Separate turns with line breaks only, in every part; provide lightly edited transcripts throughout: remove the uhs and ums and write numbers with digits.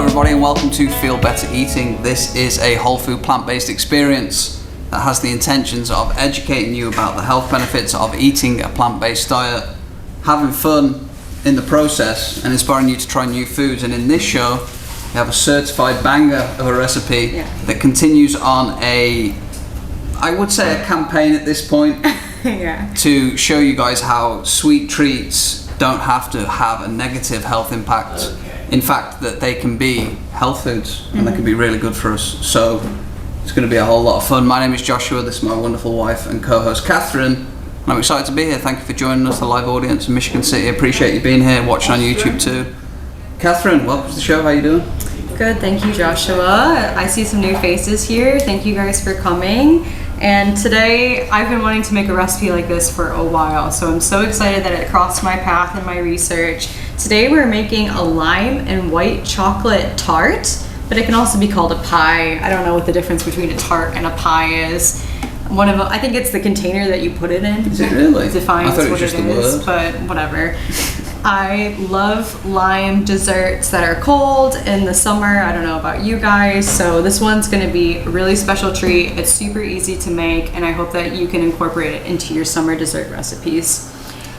Hello everybody and welcome to Feel Better Eating. This is a whole food plant-based experience that has the intentions of educating you about the health benefits of eating a plant-based diet, having fun in the process and inspiring you to try new foods. And in this show we have a certified banger of a recipe that continues on a, I would say a campaign at this point to show you guys how sweet treats don't have to have a negative health impact. In fact, that they can be health foods and they can be really good for us. So it's going to be a whole lot of fun. My name is Joshua, this is my wonderful wife and co-host Catherine, and I'm excited to be here. Thank you for joining us, the live audience in Michigan City. Appreciate you being here, watching on YouTube too. Catherine, welcome to the show. How are you doing?
Good, thank you, Joshua. I see some new faces here. Thank you guys for coming. And today, I've been wanting to make a recipe like this for a while, so I'm so excited that it crossed my path in my research. Today we're making a lime and white chocolate tart, but it can also be called a pie. I don't know what the difference between a tart and a pie is. One of them, I think it's the container that you put it in.
Is it really?
Defines what it is, but whatever. I love lime desserts that are cold in the summer. I don't know about you guys, so this one's going to be a really special treat. It's super easy to make, and I hope that you can incorporate it into your summer dessert recipes.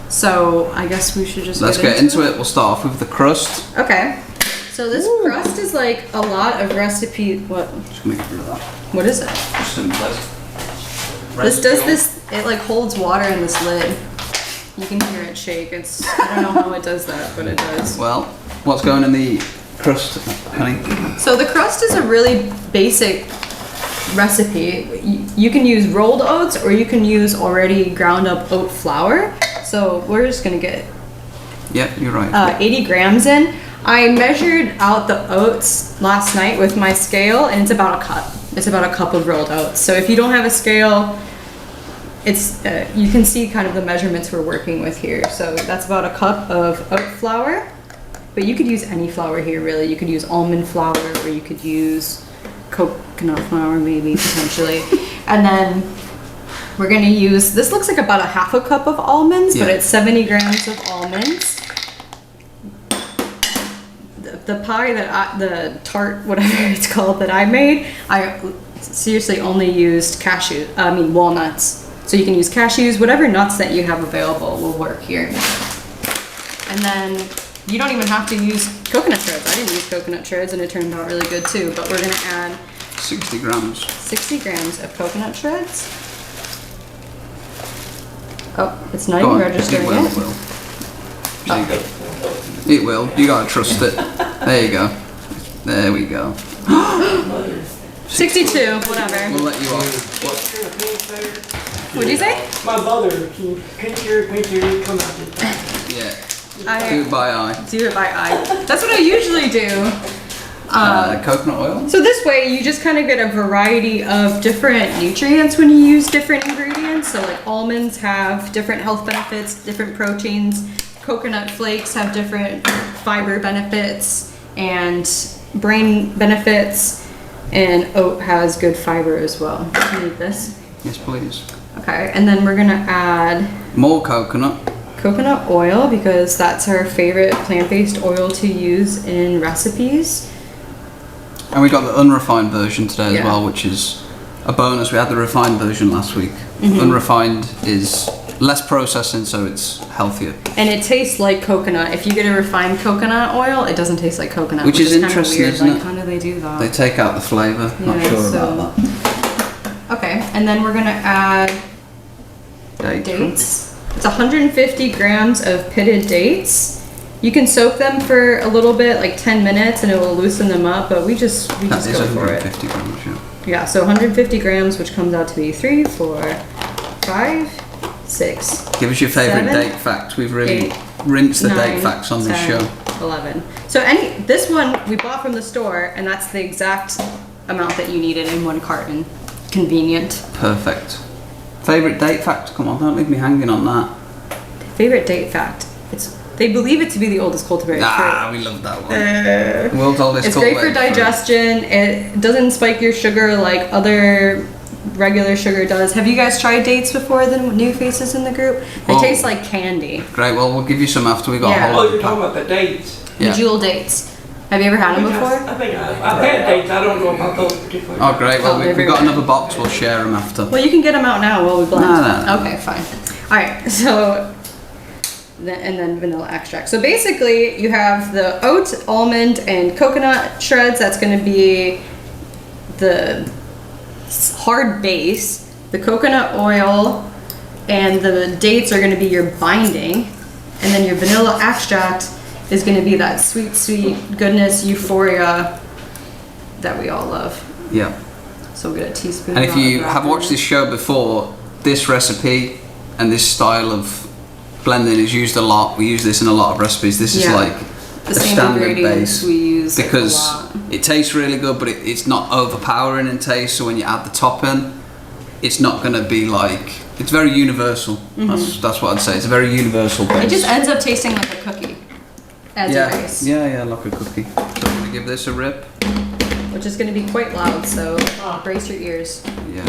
So I guess we should just
Let's get into it. We'll start off with the crust.
Okay. So this crust is like a lot of recipe. What?
Just gonna get rid of that.
What is it?
Just some
This does this. It like holds water in this lid. You can hear it shake. It's, I don't know how it does that, but it does.
Well, what's going in the crust, honey?
So the crust is a really basic recipe. You can use rolled oats or you can use already ground up oat flour. So we're just gonna get
Yep, you're right.
80 grams in. I measured out the oats last night with my scale and it's about a cup. It's about a cup of rolled oats. So if you don't have a scale, it's you can see kind of the measurements we're working with here. So that's about a cup of oat flour, but you could use any flour here really. You could use almond flour or you could use coconut flour maybe potentially. And then we're gonna use, this looks like about a half a cup of almonds, but it's 70 grams of almonds. The pie that the tart, whatever it's called, that I made, I seriously only used walnuts. So you can use cashews, whatever nuts that you have available will work here. And then you don't even have to use coconut shreds. I didn't use coconut shreds and it turned out really good too, but we're gonna add
60 grams.
60 grams of coconut shreds. Oh, it's not even registering
it. It will. There you go. It will. You gotta trust it. There you go. There we go.
62, whatever.
We'll let you off.
What'd you say?
My mother, can you come out this
Yeah. Do it by eye.
Do it by eye. That's what I usually do.
Coconut oil?
So this way you just kind of get a variety of different nutrients when you use different ingredients. So like almonds have different health benefits, different proteins. Coconut flakes have different fiber benefits and brain benefits. And oat has good fiber as well. You need this?
Yes, please.
Okay, and then we're gonna add
more coconut
oil because that's our favorite plant-based oil to use in recipes.
And we got the unrefined version today as well, which is a bonus. We had the refined version last week. Unrefined is less processing, so it's healthier.
And it tastes like coconut. If you get a refined coconut oil, it doesn't taste like coconut.
Which is interesting, isn't it?
How do they do that?
They take out the flavour. Not sure about that.
Okay, and then we're gonna add dates. It's 150 grams of pitted dates. You can soak them for a little bit, like 10 minutes, and it will loosen them up, but we just go for it.
150 grams, yeah.
Yeah, so 150 grams, which comes out to be 3, 4, 5, 6.
Give us your favourite
7,
date fact. We've really rinsed the
9,
date facts on this
10,
show.
11. So this one we bought from the store, and that's the exact amount that you needed in one carton. Convenient.
Perfect. Favourite date fact? Come on, don't leave me hanging on that.
Favorite date fact? They believe it to be the oldest cultivar.
We love that one. World's oldest cultivar.
It's great for digestion. It doesn't spike your sugar like other regular sugar does. Have you guys tried dates before, the new faces in the group? They taste like candy.
Great, well we'll give you some after we got a whole
Oh, you're talking about the dates.
The jewel dates. Have you ever had them before?
I think I've had dates. I don't know about those particular.
Oh, great. Well,
they're
we've got
very
another box. We'll share them after.
Well, you can get them out now while we blend.
No.
Okay, fine. All right, so, and then vanilla extract. So basically, you have the oat, almond, and coconut shreds. That's going to be the hard base. The coconut oil and the dates are going to be your binding. And then your vanilla extract is going to be that sweet, sweet goodness, euphoria that we all love.
Yeah.
So we'll get a teaspoon.
And if
of
you
that
have
in
watched
there.
this show before, this recipe and this style of blending is used a lot. We use this in a lot of recipes. This is
Yeah.
like
The
a
same
standard
ingredients
base
we use
because
a lot.
it tastes really good, but it's not overpowering in taste. So when you add the topping, it's not going to be like, it's very universal. That's what I'd say. It's a very universal base.
It just ends up tasting like a cookie as a base,
Yeah, like a cookie. So I'm going to give this a rip.
which is going to be quite loud, so brace your ears.
Yeah.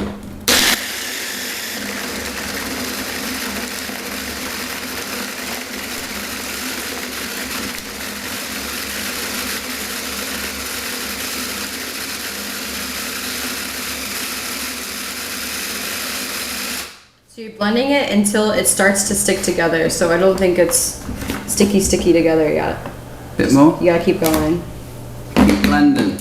So you're blending it until it starts to stick together, so I don't think it's sticky together yet.
Bit more.
You gotta keep going.
Keep blending.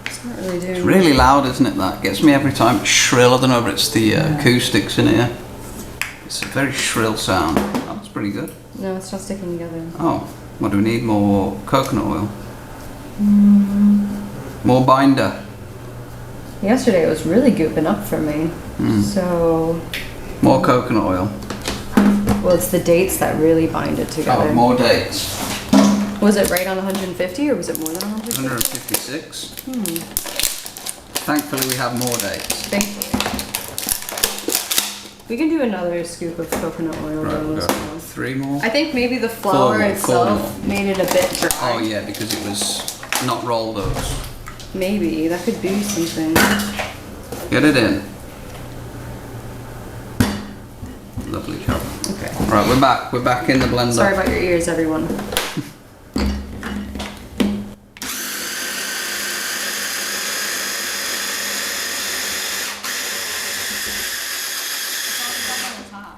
It's not really doing
It's really loud, isn't it? That gets me every time. It's shrill. I don't know if it's the acoustics in here. It's a very shrill sound. Oh, that's pretty good.
No, it's not sticking together.
Oh, what do we need? More coconut oil. More binder.
Yesterday it was really gooping up for me. So,
More coconut oil.
well, it's the dates that really bind it together.
Oh, more dates.
Was it right on 150 or was it more than 150?
156. Thankfully, we have more dates.
Thank you. We can do another scoop of coconut oil
Right,
though
we've
as
got
well.
3 more.
I think maybe the flour
more,
itself made it a bit dry.
Oh yeah, because it was not rolled over.
Maybe that could be something.
Get it in. Lovely job.
Okay.
Right, we're back. We're back in the blender.
Sorry about your ears, everyone.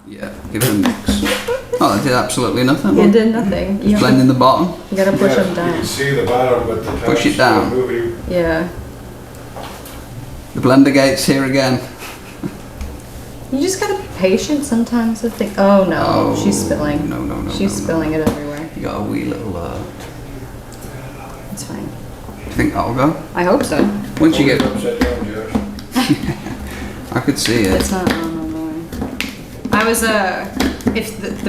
Yeah, give it a mix. Oh, that did absolutely nothing.
It did nothing. You,
Blend in the bottom.
you gotta push them
You
down.
can see the bottom, but the top.
Push it down.
Moving.
Yeah.
The blender gate's here again.
You just gotta be patient sometimes with things. Oh no,
Oh,
she's spilling.
no,
She's
no.
spilling it everywhere.
You got a wee little.
It's fine.
You think that'll go?
I hope so.
Once you get,
Upside down, Josh.
I could see it.
It's not on the way. I was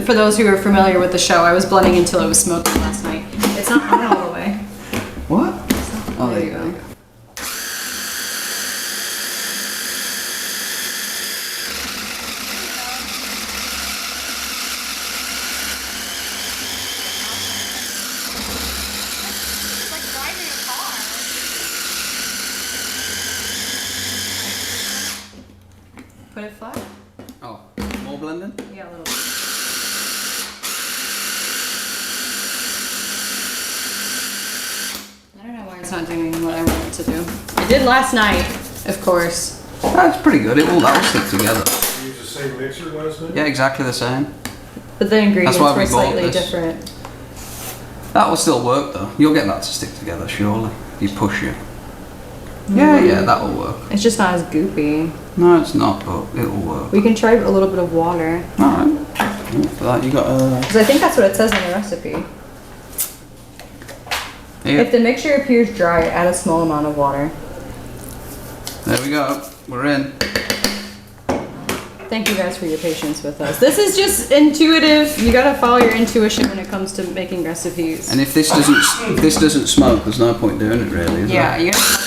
for those who are familiar with the show, I was blending until it was smoking last night. It's not on all the way.
What? Oh,
There you go. Put it flat?
Oh, more blending?
Yeah, a little bit. I don't know why it's not doing what I want it to do. It did last night, of course.
That's pretty good. That'll stick together.
You used the same mixer last night?
Yeah, exactly the same.
But the ingredients
why we
were
bought
slightly
this.
different.
That will still work though. You'll get that to stick together, surely. If you push it. Yeah, that'll work.
It's just not as goopy.
No, it's not, but it'll work.
We can try a little bit of water.
Alright. For that, you got
Because I think that's what it says on the recipe.
here.
If the mixture appears dry, add a small amount of water.
There we go. We're in.
Thank you guys for your patience with us. This is just intuitive. You gotta follow your intuition when it comes to making recipes.
And if this doesn't smoke, there's no point doing it really, is
Yeah,
there?
you gotta.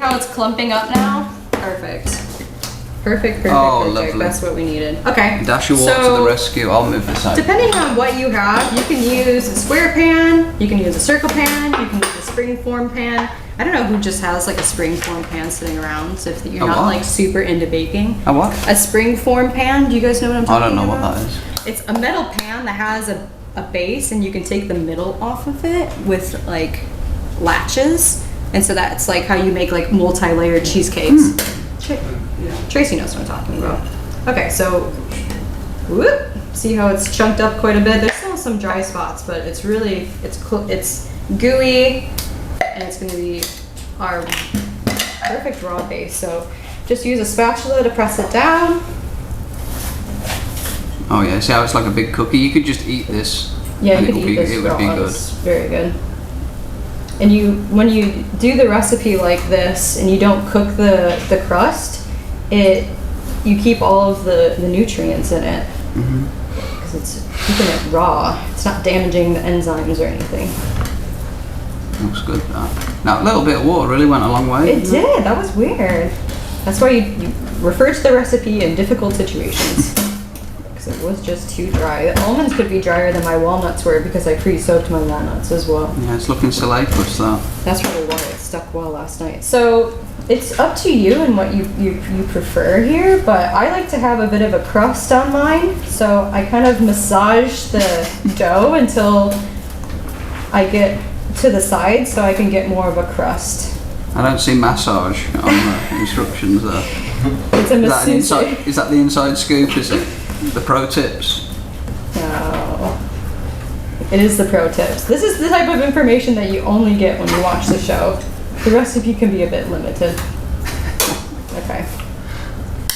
how it's clumping up now? Perfect. Perfect.
Oh,
Perfect.
lovely.
That's what we needed. Okay.
Dash your water to the rescue. I'll move this out.
Depending on what you have, you can use a square pan, you can use a circle pan, you can use a spring form pan. I don't know who just has like a spring form pan sitting around, so if you're
A
not
what?
like super into baking.
A what?
A spring form pan, do you guys know what I'm
I
talking
don't know
about?
what that is.
It's a metal pan that has a base and you can take the middle off of it with like latches. And so that's like how you make like multi-layered cheesecakes. Tracy knows what I'm talking about. Okay, so whoop, see how it's chunked up quite a bit. There's still some dry spots, but it's really it's gooey, and it's going to be our perfect raw base. So just use a spatula to press it down.
Oh yeah, see how it's like a big cookie? You could just eat this.
Yeah,
and
you could eat this
it would be
raw.
good.
It's very good. And when you do the recipe like this and you don't cook the crust, you keep all of the nutrients in it because it's keeping it raw. It's not damaging the enzymes or anything.
Looks good. Now a little bit of water really went a long way.
It did. That was weird. That's why you refer to the recipe in difficult situations. Because it was just too dry. The almonds could be drier than my walnuts were because I pre-soaked my walnuts as well.
Yeah, it's looking salacious though.
That's probably why it stuck well last night. So it's up to you and what you prefer here, but I like to have a bit of a crust on mine. So I kind of massage the dough until I get to the side so I can get more of a crust.
I don't see massage on the instructions there.
It's a massage.
Is that the inside scoop, is it? The pro tips?
No. It is the pro tips. This is the type of information that you only get when you watch the show. The recipe can be a bit limited. Okay.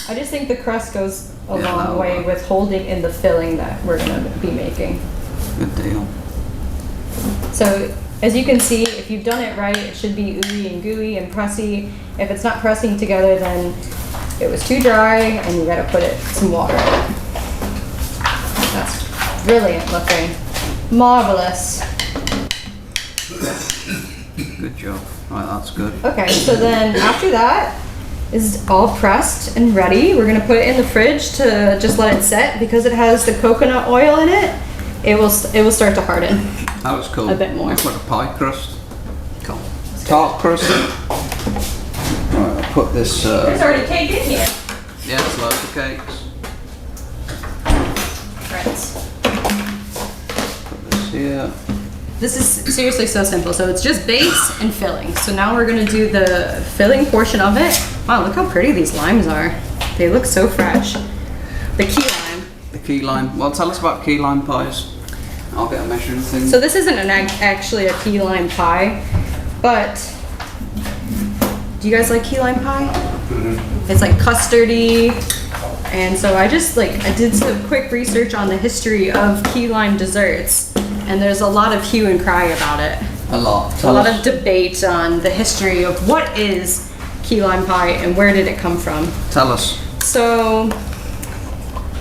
I just think the crust goes a long way with holding in the filling that we're going to be making.
Good deal.
So, as you can see, if you've done it right, it should be ooey and gooey and pressy. If it's not pressing together, then it was too dry and you got to put some water in it. That's brilliant looking. Marvelous.
Good job. Right, that's good.
Okay, so then after that is all pressed and ready. We're gonna put it in the fridge to just let it set because it has the coconut oil in it. It will start to harden.
That was cool.
A bit more.
It's like a pie crust.
Cool.
Tart crust. Right, I'll put this.
There's already cake in here.
Yeah, there's loads of cakes.
Right.
Put this here.
This is seriously so simple. So it's just base and filling. So now we're gonna do the filling portion of it. Wow, look how pretty these limes are. They look so fresh. The key lime.
The key lime. Well, tell us about key lime pies. I'll get a measuring thing.
So this isn't actually a key lime pie, but do you guys like key lime pie? It's like custardy, and so I did some quick research on the history of key lime desserts, and there's a lot of hue and cry about it.
A lot.
A lot of debate on the history of what is key lime pie and where did it come from.
Tell us.
So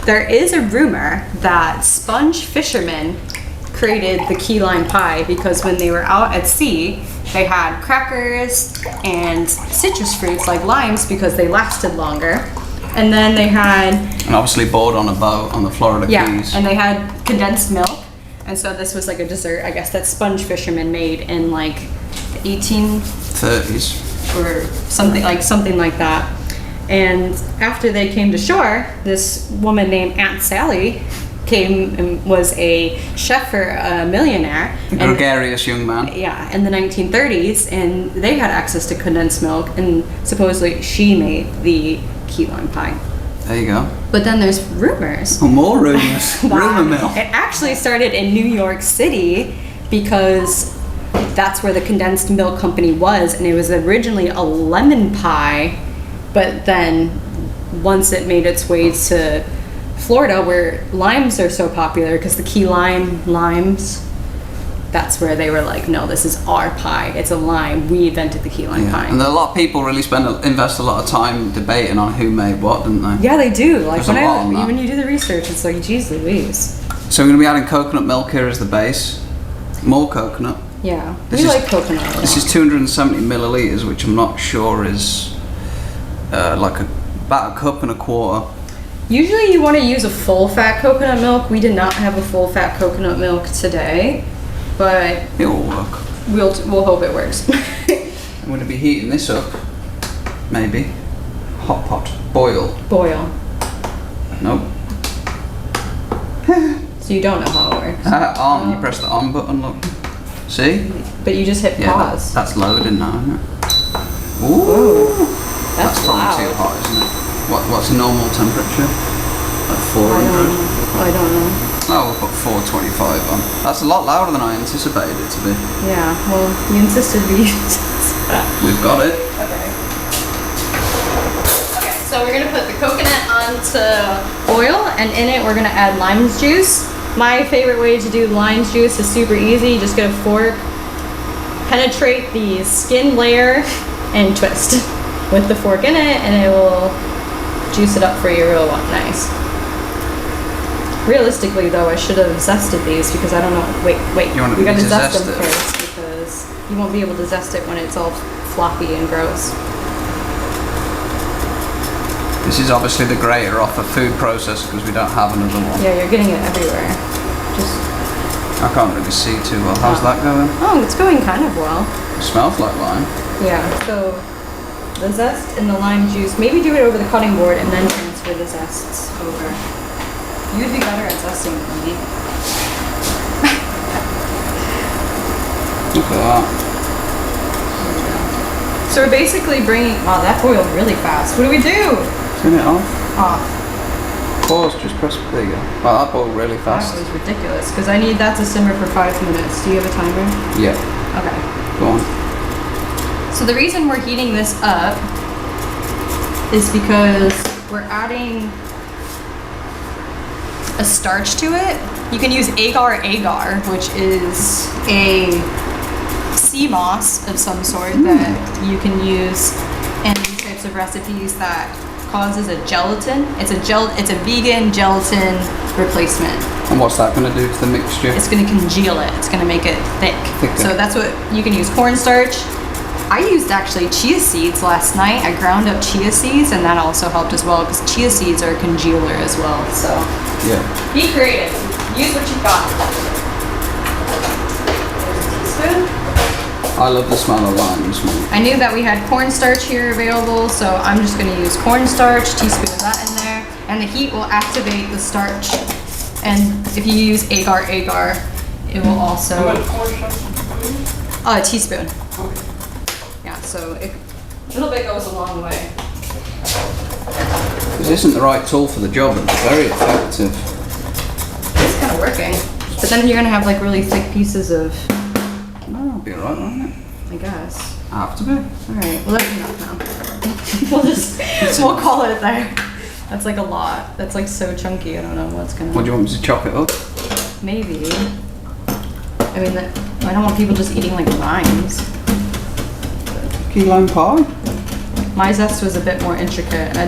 there is a rumor that sponge fishermen created the key lime pie because when they were out at sea, they had crackers and citrus fruits like limes because they lasted longer. And then they had...
And obviously board on a boat on the Florida Keys.
And they had condensed milk. And so this was like a dessert, I guess, that sponge fishermen made in like the
30s.
or something like that. And after they came to shore, this woman named Aunt Sally came and was a chef for a millionaire.
A gregarious young man.
Yeah, in the 1930s, and they had access to condensed milk, and supposedly she made the key lime pie.
There you go.
But then there's rumors.
Oh, more rumors. Rumor mill.
It actually started in New York City because that's where the condensed milk company was, and it was originally a lemon pie, but then once it made its way to Florida, where limes are so popular because the key limes, that's where they were like, no, this is our pie. It's a lime. We invented the key lime pie.
And a lot of people really invest a lot of time debating on who made what, don't they?
Yeah, they do. Like
There's
when you do the research, it's like, geez Louise.
So we're going to be adding coconut milk here as the base. More coconut.
Yeah,
This
we
is-
like coconut. a
This
lot.
is 270 milliliters, which I'm not sure is like about a cup and a quarter.
Usually you want to use a full fat coconut milk. We did not have a full fat coconut milk today, but
It'll work.
we'll hope it works.
I'm going to be heating this up. Maybe. Hot pot. Boil.
Boil.
Nope.
So you don't know how it works.
On. You press the on button, look. See?
But you just hit
Yeah,
pause.
that's loading now, isn't it? Ooh.
That's
probably
loud.
too hot, isn't it? What's a normal temperature? Like
I
400?
don't know.
Oh, we'll put 425 on. That's a lot louder than I anticipated it to be.
Yeah, well, you insisted we use
We've got it.
Okay. Okay, so we're gonna put the coconut onto oil, and in it we're gonna add lime juice. My favorite way to do lime juice is super easy. Just get a fork, penetrate the skin layer, and twist with the fork in it, and it will juice it up for you real nice. Realistically, though, I should have zested these because I don't know. Wait.
You want
we
me
gotta
to
zest
zest
them
it?
first because you won't be able to zest it when it's all floppy and gross.
This is obviously the grater off a food processor because we don't have another one.
Yeah, you're getting it everywhere. Just
I can't really see too well. How's that going?
oh, it's going kind of well.
It smells like lime.
Yeah. So the zest and the lime juice. Maybe do it over the cutting board and then transfer the zests over. You'd be better at zesting than me.
Look at that.
So we're basically bringing. Wow, that boiled really fast. What do we do?
Turn it off.
Off.
Pause, just press, there you go. Wow, that boiled really
That
fast.
was ridiculous because I need that to simmer for 5 minutes. Do you have a timer?
Yeah,
Okay.
go on.
So the reason we're heating this up is because we're adding a starch to it. You can use agar, which is a sea moss of some sort that you can use in these types of recipes that causes a gelatin. It's a vegan gelatin replacement.
And what's that going to do to the mixture?
It's going to congeal it. It's going to make it thick.
Thicker.
So that's what you can use cornstarch. I used actually chia seeds last night. I ground up chia seeds and that also helped as well because chia seeds are a congealer as well. So
Yeah.
be creative. Use what you've got. Teaspoon.
I love the smell of limes, man.
I knew that we had cornstarch here available, so I'm just going to use cornstarch, teaspoon of that in there, and the heat will activate the starch. And if you use agar, it will also
How much cornstarch?
a teaspoon. Yeah, so a little bit goes a long way.
This isn't the right tool for the job, but it's very effective.
It's kind of working, but then you're going to have like really thick pieces of,
No, I'll be alright, won't it?
I guess.
I have to be.
All right, well that's enough now. we'll call it there. That's like a lot. That's like so chunky. I don't know what's gonna.
What do you want me to chop it up?
Maybe. I mean, I don't want people just eating like limes.
Key lime pie?
My zest was a bit more intricate. I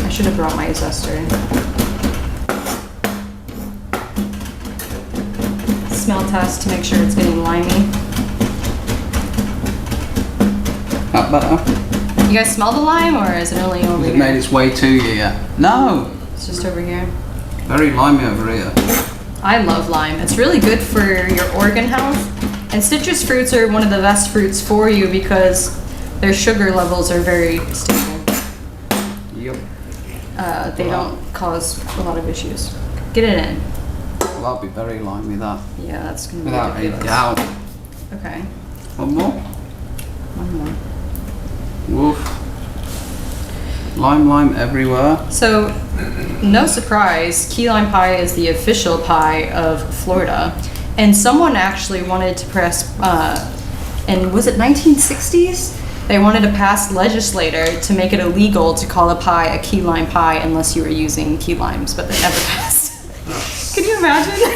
should have brought my zester. Smell test to make sure it's getting limey.
That better?
You guys smell the lime, or is it only over
Has it
here?
made its way to you yet? No!
It's just over here.
Very limey over here.
I love lime. It's really good for your organ health. And citrus fruits are one of the best fruits for you because their sugar levels are very stable.
Yep.
They don't cause a lot of issues. Get it in.
Well, that'll be very limey, that.
Yeah, that's gonna be
Without a
ridiculous.
doubt.
Okay,
One more?
one more.
Woof. Lime everywhere.
So, no surprise, key lime pie is the official pie of Florida. And someone actually wanted to press, and was it 1960s? They wanted to pass legislator to make it illegal to call a pie a key lime pie unless you were using key limes, but they never passed. Can you imagine?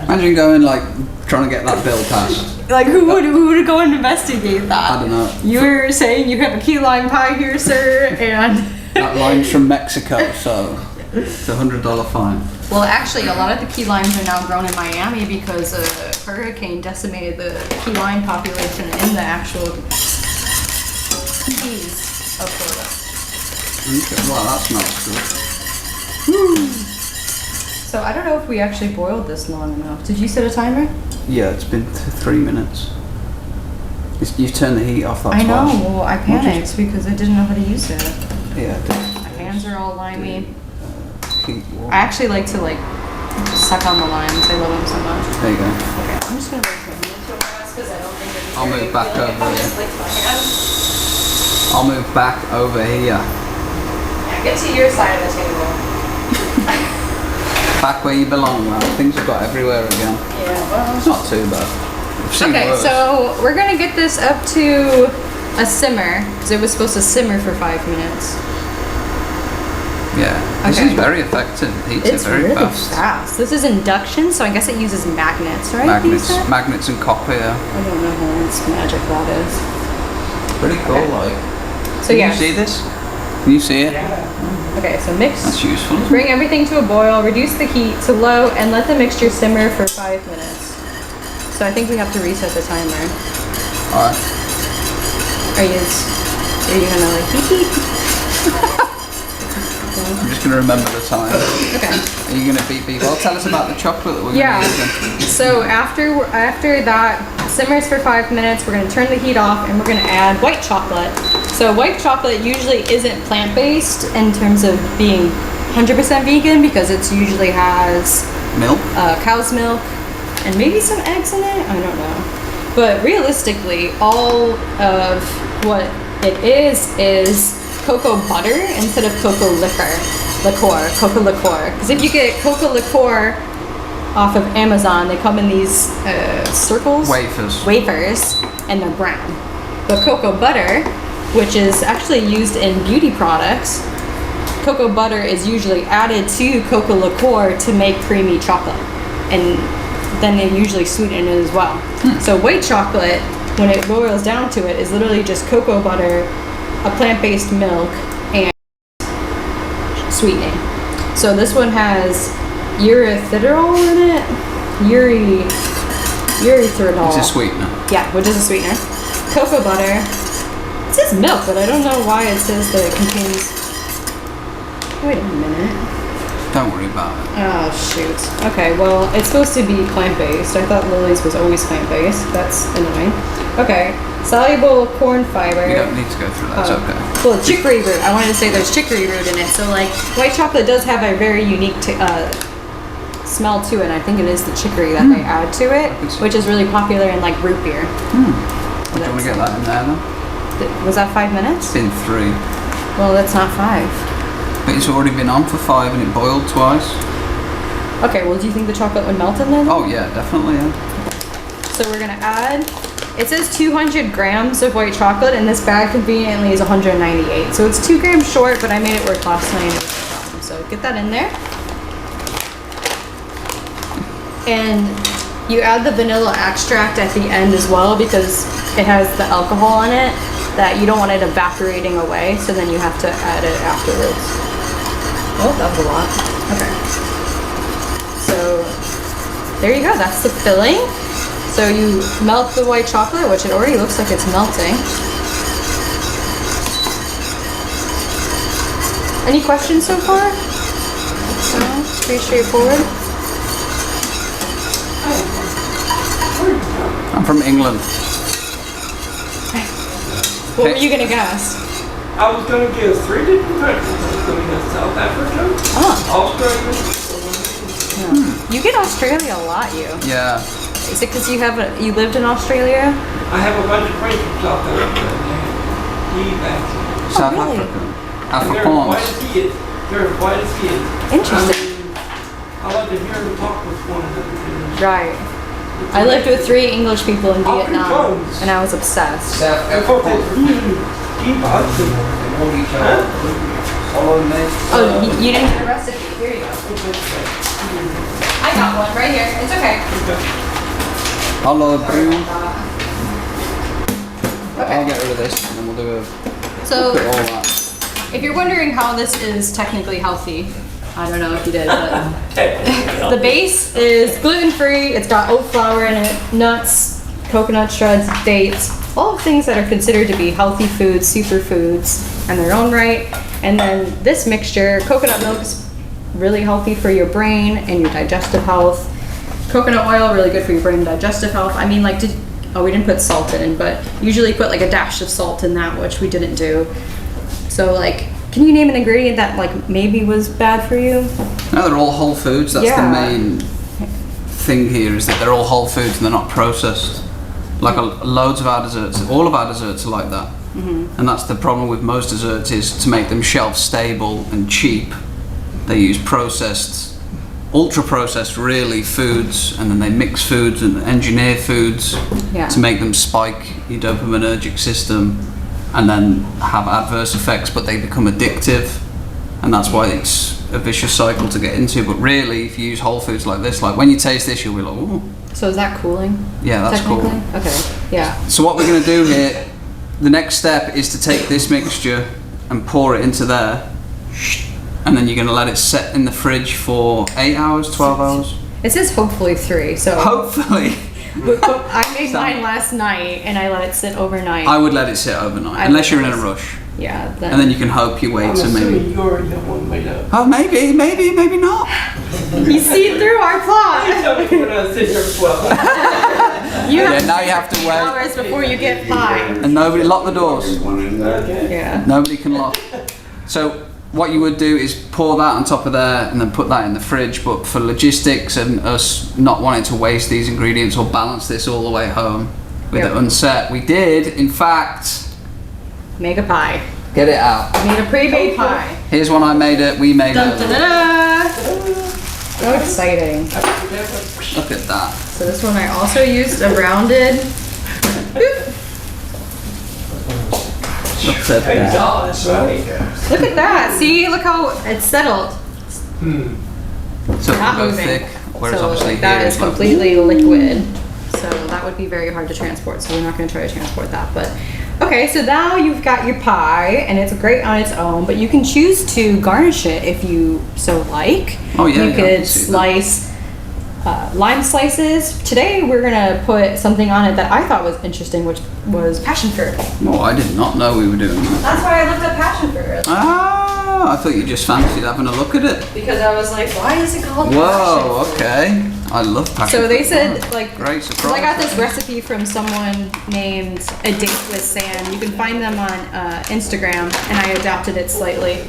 Imagine going like trying to get that bill passed.
Like who would go and investigate that?
I don't know.
You were saying you have a key lime pie here, sir, and
That lime's from Mexico, so It's $100 fine.
Well, actually, a lot of the key limes are now grown in Miami because a hurricane decimated the key lime population in the actual keys of Florida.
Okay, well, that smells good.
So I don't know if we actually boiled this long enough. Did you set a timer?
Yeah, it's been 3 minutes. You've turned the heat off, that's
I know.
why.
Well, I panicked because I didn't know how to use it.
Yeah,
My hands are all limey.
heat warm.
I actually like to suck on the limes. I love them so much.
There you go.
Okay, I'm just gonna wait for a minute to rest because I don't think it'd be
I'll
very
move back
good if
over
I
here.
just licked my hands.
I'll move back over here.
Yeah, get to your side of the table.
Back where you belong, man. Things have got everywhere again.
Yeah, well.
It's not too bad. I've seen
Okay,
worse.
so we're gonna get this up to a simmer because it was supposed to simmer for 5 minutes.
Yeah, this
Okay.
is very effective. Heats
It's
it very
really
fast.
fast. This is induction, so I guess it uses magnets, right? you
Magnets,
said?
magnets and copper. Yeah.
I don't know how much magic that is.
Pretty cool,
Okay.
like.
So
Can
yeah.
you see this? Can you see it?
Okay, so mix.
That's useful. Isn't it?
Bring everything to a boil, reduce the heat to low, and let the mixture simmer for 5 minutes. So I think we have to reset the timer.
All right.
Are you gonna beep beep?
I'm just gonna remember the time.
Okay.
Are you gonna beep beep? Well, tell us about the chocolate that we're
Yeah.
gonna use.
So after that simmers for 5 minutes, we're gonna turn the heat off and we're gonna add white chocolate. So white chocolate usually isn't plant-based in terms of being 100% vegan because it usually has
Milk.
cow's milk and maybe some eggs in it. I don't know. But realistically, all of what it is cocoa butter instead of cocoa cocoa liqueur. Because if you get cocoa liqueur off of Amazon, they come in these circles, wafers, and they're brown. But cocoa butter, which is actually used in beauty products, cocoa butter is usually added to cocoa liqueur to make creamy chocolate, and then they usually sweeten it as well. So white chocolate, when it boils down to it, is literally just cocoa butter, a plant-based milk, and sweetening. So this one has erythritol in it. Erythritol.
It's a sweetener.
Yeah, which is a sweetener. Cocoa butter. It says milk, but I don't know why it says that it contains. Wait a minute.
Don't worry about it.
Oh shoot. Okay, well it's supposed to be plant-based. I thought Lily's was always plant-based. That's annoying. Okay, soluble corn fiber.
You don't need to go through that. It's okay.
Well, chicory root. I wanted to say there's chicory root in it. So like white chocolate does have a very unique smell to it. And I think it is the chicory that they add to it, which is really popular in like root beer.
Do you want to get that in there then?
Was that 5 minutes?
It's been 3.
Well, that's not 5.
But it's already been on for 5 and it boiled twice.
Okay, well, do you think the chocolate would melt in there?
Oh yeah, definitely. Yeah.
So we're gonna add, it says 200 grams of white chocolate, and this bag conveniently is 198. So it's 2 grams short, but I made it work last night. So get that in there. And you add the vanilla extract at the end as well because it has the alcohol in it that you don't want it evaporating away, so then you have to add it afterwards. Oh, that was a lot. Okay. So there you go, that's the filling. So you melt the white chocolate, which it already looks like it's melting. Any questions so far? No? Pretty straightforward.
I'm from England.
What were you gonna guess?
I was gonna guess 3 different countries. I was gonna guess South Africa, Australia,
You get Australia a lot, you.
Yeah.
Is it because you lived in Australia?
I have a bunch of friends from South Africa and they back.
South
really?
Africa.
And they're as white
Afrikaans.
as kids. They're as white as kids.
Interesting.
I like to hear them talk with one another.
Right. I lived with 3 English people in
Off your
Vietnam,
phones.
and I was obsessed.
South
Of course,
Africa.
teapots and
Oh, you didn't get a recipe. Here you go. I got one right here. It's okay.
Hello, brew. I'll
Okay.
get rid of this and then we'll do a
So,
look at all that.
if you're wondering how this is technically healthy, I don't know if you did, but the base is gluten-free. It's got oat flour in it, nuts, coconut shreds, dates, all of things that are considered to be healthy foods, superfoods in their own right. And then this mixture, coconut milk is really healthy for your brain and your digestive health. Coconut oil, really good for your brain and digestive health. I mean, like, we didn't put salt in, but usually put like a dash of salt in that, which we didn't do. So like, can you name an ingredient that like maybe was bad for you?
No, they're all whole foods. That's the main thing here, is that they're all whole foods and they're not processed. Like loads of our desserts, all of our desserts are like that. And that's the problem with most desserts, is to make them shelf stable and cheap. They use processed, ultra processed really foods, and then they mix foods and engineer foods to make them spike your dopaminergic system and then have adverse effects, but they become addictive, and that's why it's a vicious cycle to get into. But really, if you use whole foods like this, like when you taste this, you'll be like, ooh.
So is that cooling?
Yeah, that's cool.
Okay, yeah.
So what we're going to do here, the next step is to take this mixture and pour it into there, and then you're going to let it set in the fridge for 8 hours, 12 hours?
It says hopefully 3, so.
Hopefully.
I made mine last night and I let it sit overnight.
I would let it sit overnight, unless you're in a rush.
Yeah.
And then you can hope you wait
I'm
to maybe.
assuming you already have one made up.
Oh, maybe not.
You see through our plot.
Tell me when I was sitting here for 12 hours.
You have
Now you have to wait.
hours before you get pie.
And nobody lock the doors.
Okay.
Yeah.
Nobody can lock. So what you would do is pour that on top of there and then put that in the fridge. But for logistics and us not wanting to waste these ingredients or balance this all the way home with it unset, we did, in fact,
Make a pie.
get it out.
Made a pre-made pie.
Here's one I made it. We made
Dun,
it.
dun, dun, dun. So exciting.
Look at that.
So this one I also used a rounded.
Look at that.
Oh, that's right.
Look at that. See, look how it's settled.
So it
Not
will go
moving.
thick. Whereas
So
obviously
that
here
is
it's like,
completely liquid. So that would be very hard to transport. So we're not going to try to transport that. But okay, so now you've got your pie, and it's great on its own. But you can choose to garnish it if you so like.
Oh, yeah,
You
yeah, I
could
can see that.
slice lime slices. Today we're gonna put something on it that I thought was interesting, which was passion fruit.
Oh, I did not know we were doing that.
That's why I looked up passion fruit.
Ah, I thought you just fancied having a look at it.
Because I was like, why is it called passion
Whoa,
fruit?
okay. I love passion
So they
fruit.
said, like,
Great
so
surprise.
I got this recipe from someone named A Date with Sam. You can find them on Instagram, and I adapted it slightly.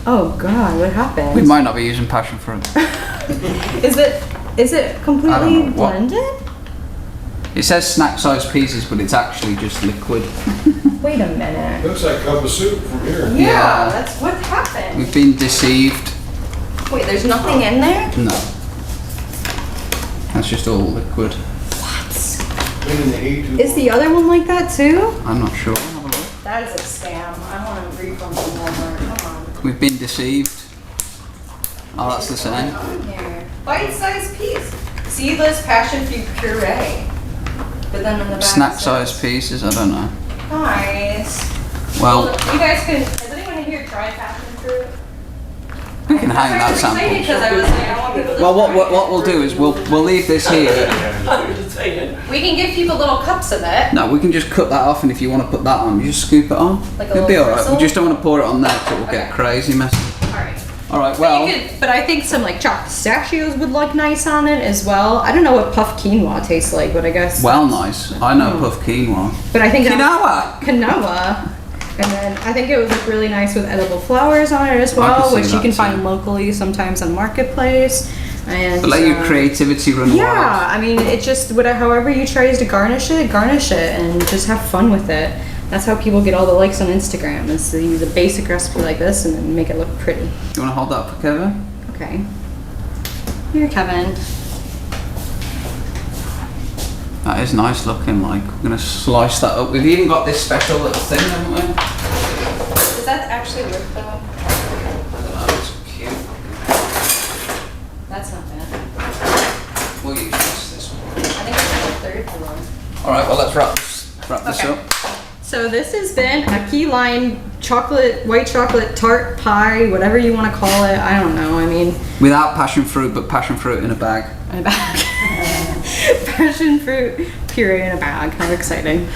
Oh God, what happened?
We might not be using passion fruit.
Is it completely
I don't know. What?
blended?
It says snack-sized pieces, but it's actually just liquid.
Wait a minute.
Looks like a cup of soup from here.
Yeah, that's what happened.
We've been deceived.
Wait, there's nothing in there?
No. That's just all liquid.
Been in the heat too
Is the other one like that too?
I'm not sure. Have a look.
That is a scam. I want a refund from Walmart. Come on.
We've been deceived. Oh, that's the same.
Here. Bite-sized piece. Seedless passion fruit puree. But then on the back.
Snack-sized pieces, I don't know.
Nice.
Well,
You guys can. Has anyone in here tried passion fruit?
we can hang that sample.
Because I was like, I want people to.
Well, what we'll do is we'll leave this here.
I was just saying.
We can give people little cups of it.
No, we can just cut that off, and if you want to put that on, you just scoop it on.
Like a
It'll be
little
alright.
bristle?
We just don't want to pour it on there, so it will get crazy messy.
All right.
Alright,
But,
well,
but I think some like chopped pistachios would look nice on it as well. I don't know what puffed quinoa tastes like, but I guess.
well, nice. I know puff quinoa.
But I think
Quinoa!
Quinoa. And then I think it would look really nice with edible flowers on it as
I
well,
can see
which you
that
can
too.
find locally sometimes on Marketplace. And
But let your creativity run
yeah,
wild.
I mean, it just however you try to garnish it, and just have fun with it. That's how people get all the likes on Instagram. Is to use a basic recipe like this and then make it look pretty.
Do you want to hold that up for Kevin?
Okay. Here, Kevin.
That is nice looking, like. We're going to slice that up. We've even got this special little thing, haven't we?
Does that actually work though?
I don't know, it's cute.
That's not bad.
We'll use this one.
I think it's the third one.
Alright, well, let's wrap this
Okay.
up.
So this has been a key lime chocolate, white chocolate tart pie, whatever you want to call it. I don't know. I mean,
Without passion fruit, but passion fruit in a bag.
in a bag. Passion fruit puree in a bag. How exciting.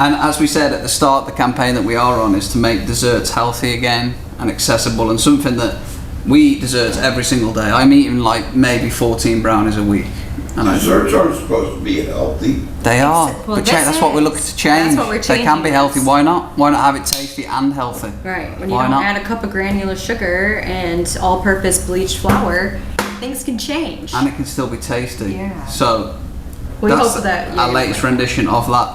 And as we said at the start, the campaign that we are on is to make desserts healthy again and accessible, and something that we eat desserts every single day. I'm eating like maybe 14 brownies a week. And
Desserts aren't supposed to be healthy.
they are.
Well,
But check, that's what we're looking to change.
That's what we're
They can be
changing.
healthy. Why not? Why not have it tasty and healthy?
Right. When you
Why
don't
not?
add a cup of granular sugar and all-purpose bleached flour, things can change.
And it can still be tasty.
Yeah.
So
We
that's
hope that
our latest rendition of that.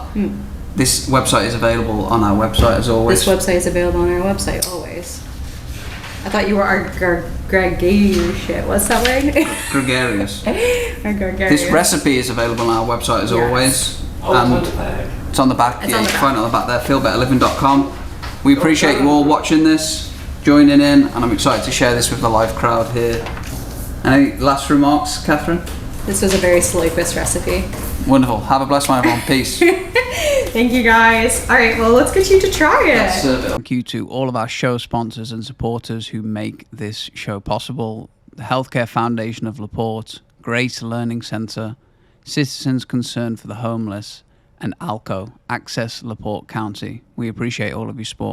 This website is available on our website as always.
This website is available on our website always. I thought you were our gregarious. What's that word?
Gregarious.
Our gregarious.
This recipe is available on our website as
Yes.
always.
Oh, it's on
And
the bag.
it's on the back.
It's
Yeah,
on
you
the
can
back.
find it on the back there. feelbetterliving.com. We appreciate you all watching this, joining in, and I'm excited to share this with the live crowd here. Any last remarks, Catherine?
This was a very salacious recipe.
Wonderful. Have a blessed one, everyone. Peace.
Thank you guys. All right, well, let's get you to try it.
Thank you to all of our show sponsors and supporters who make this show possible. The Healthcare Foundation of LaPorte, Grace Learning Centre, Citizens Concerned for the Homeless, and ALCO, Access LaPorte County. We appreciate all of your support.